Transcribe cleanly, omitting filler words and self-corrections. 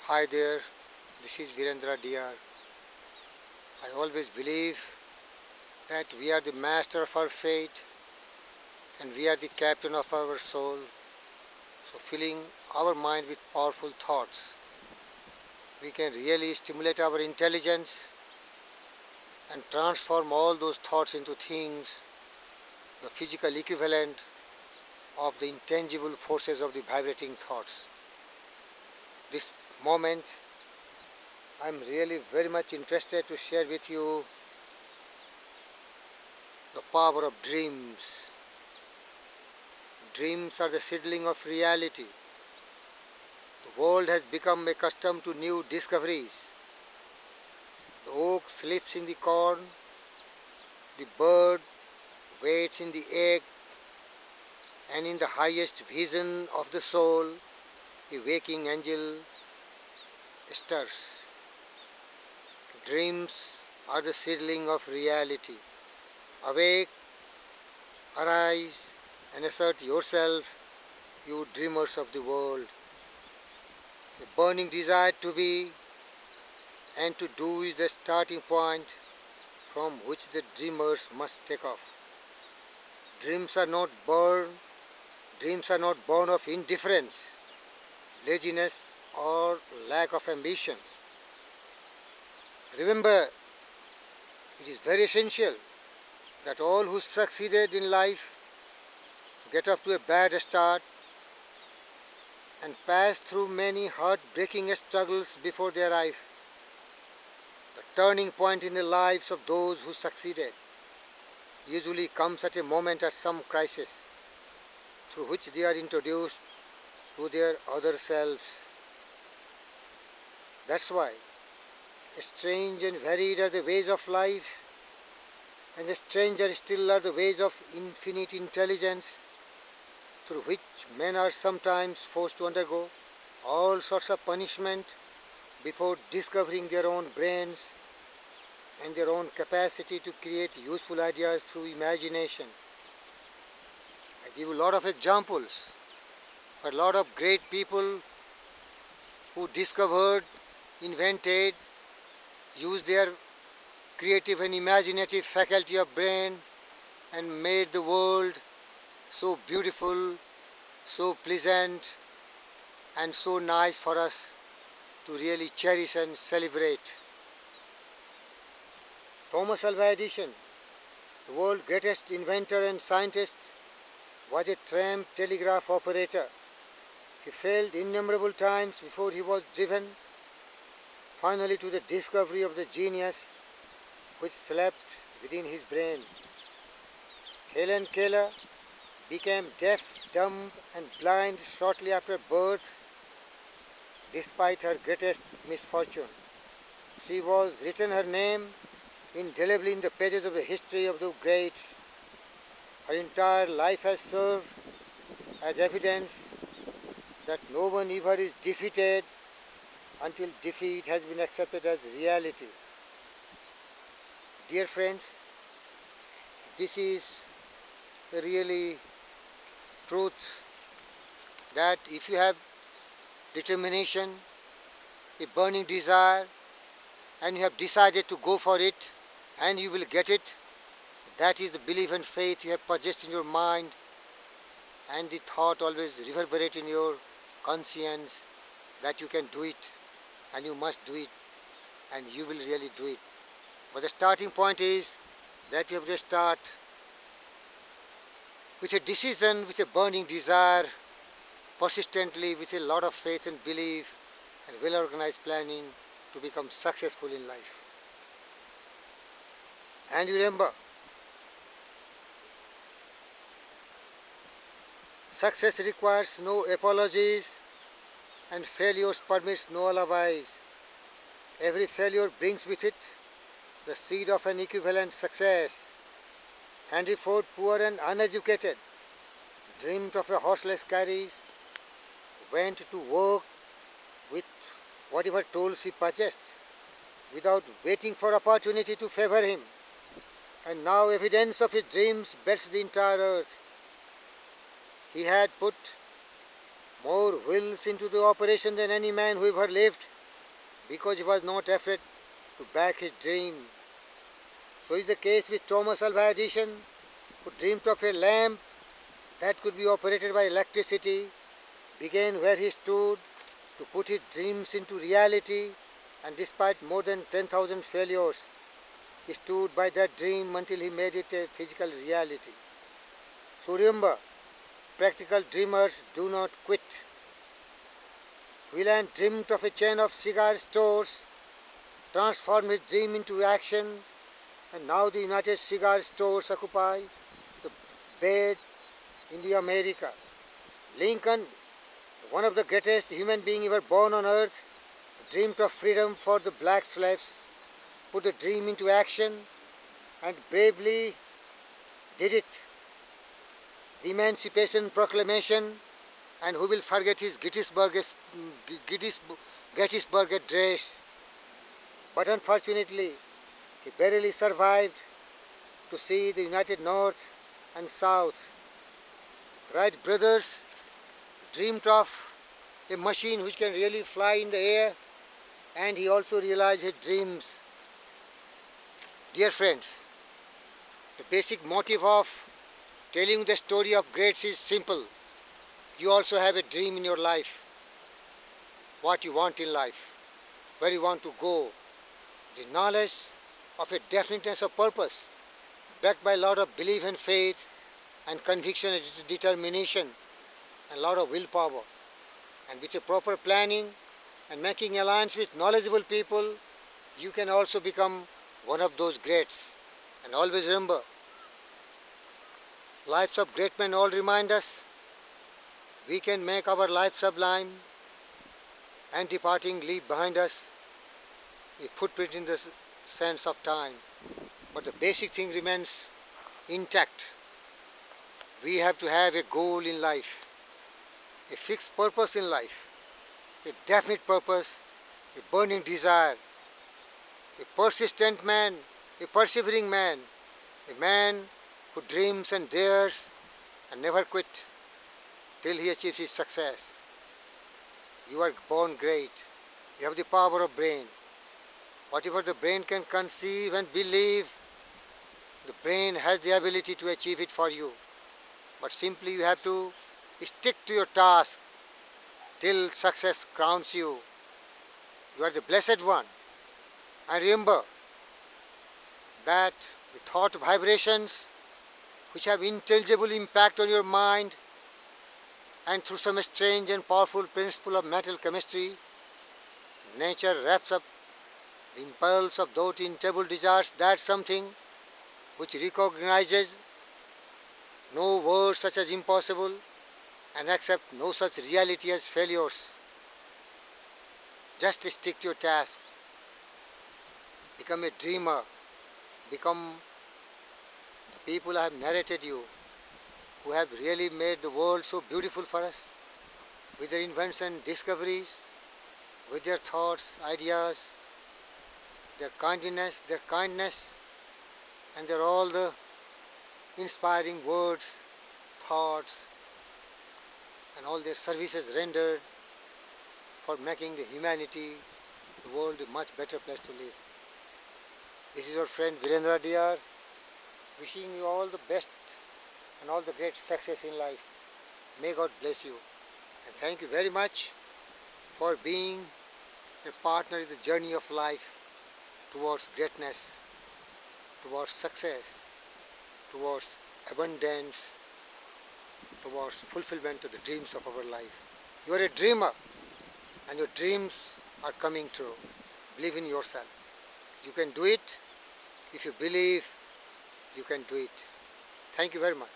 Hi there, this is Virendra Dr. I always believe that we are the master of our fate and we are the captain of our soul. So filling our mind with powerful thoughts, we can really stimulate our intelligence and transform all those thoughts into things, the physical equivalent of the intangible forces of the vibrating thoughts. This moment, I am really very much interested to share with you the power of dreams. Dreams are the seedling of reality. The world has become accustomed to new discoveries. The oak sleeps in the corn, the bird waits in the egg, and in the highest vision of the soul, a waking angel stirs. Dreams are the seedling of reality. Awake, arise, and assert yourself, you dreamers of the world. A burning desire to be and to do is the starting point from which the dreamers must take off. Dreams are not born of indifference, laziness, or lack of ambition. Remember, it is very essential that all who succeeded in life get off to a bad start and pass through many heartbreaking struggles before they arrive. The turning point in the lives of those who succeeded usually comes at a moment at some crisis through which they are introduced to their other selves. That's why strange and varied are the ways of life, and stranger still are the ways of infinite intelligence through which men are sometimes forced to undergo all sorts of punishment before discovering their own brains and their own capacity to create useful ideas through imagination. I give a lot of examples, but a lot of great people who discovered, invented, used their creative and imaginative faculty of brain and made the world so beautiful, so pleasant, and so nice for us to really cherish and celebrate. Thomas Alva Edison, the world's greatest inventor and scientist, was a tramp telegraph operator. He failed innumerable times before he was driven finally to the discovery of the genius which slept within his brain. Helen Keller became deaf, dumb, and blind shortly after birth, despite her greatest misfortune. She was written her name indelibly in the pages of the history of the greats. Her entire life has served as evidence that no one ever is defeated until defeat has been accepted as reality. Dear friends, this is the really truth that if you have determination, a burning desire, and you have decided to go for it and you will get it, that is the belief and faith you have possessed in your mind, and the thought always reverberate in your conscience that you can do it and you must do it and you will really do it. But the starting point is that you have to start with a decision, with a burning desire, persistently, with a lot of faith and belief and well-organized planning to become successful in life. And remember, success requires no apologies and failures permits no alibis. Every failure brings with it the seed of an equivalent success. Henry Ford, poor and uneducated, dreamed of a horseless carriage, went to work with whatever tools he possessed, without waiting for opportunity to favor him. And now evidence of his dreams beds the entire earth. He had put more wheels into the operation than any man who ever lived, because he was not afraid to back his dream. So is the case with Thomas Alva Edison, who dreamed of a lamp that could be operated by electricity, began where he stood to put his dreams into reality, and despite more than 10,000 failures, he stood by that dream until he made it a physical reality. So remember, practical dreamers do not quit. Wieland dreamed of a chain of cigar stores, transformed his dream into action, and now the United Cigar Stores occupy the bed in the America. Lincoln, one of the greatest human beings ever born on earth, dreamed of freedom for the black slaves, put the dream into action, and bravely did it. The Emancipation Proclamation, and who will forget his Gettysburg Address? But unfortunately, he barely survived to see the united North and South. Wright brothers dreamed of a machine which can really fly in the air, and he also realized his dreams. Dear friends, the basic motive of telling the story of greats is simple. You also have a dream in your life, what you want in life, where you want to go, the knowledge of a definiteness of purpose, backed by a lot of belief and faith and conviction and determination and a lot of willpower. And with a proper planning and making alliance with knowledgeable people, you can also become one of those greats. And always remember, lives of great men all remind us we can make our life sublime and departing leave behind us a footprint in the sands of time. But the basic thing remains intact. We have to have a goal in life, a fixed purpose in life, a definite purpose, a burning desire, a persistent man, a persevering man, a man who dreams and dares and never quit till he achieves his success. You are born great. You have the power of brain. Whatever the brain can conceive and believe, the brain has the ability to achieve it for you. But simply you have to stick to your task till success crowns you. You are the blessed one. And remember that the thought vibrations which have intelligible impact on your mind, and through some strange and powerful principle of mental chemistry, nature wraps up the impulse of those intangible desires, that something which recognizes no words such as impossible and accept no such reality as failures. Just stick to your task. Become a dreamer. Become the people I have narrated you, who have really made the world so beautiful for us, with their inventions, discoveries, with their thoughts, ideas, their kindness, and their all the inspiring words, thoughts, and all their services rendered for making the humanity, the world, a much better place to live. This is your friend Virendra Dr. wishing you all the best and all the great success in life. May God bless you. And thank you very much for being a partner in the journey of life towards greatness, towards success, towards abundance, towards fulfillment of the dreams of our life. You are a dreamer, and your dreams are coming true. Believe in yourself. You can do it. If you believe, you can do it. Thank you very much.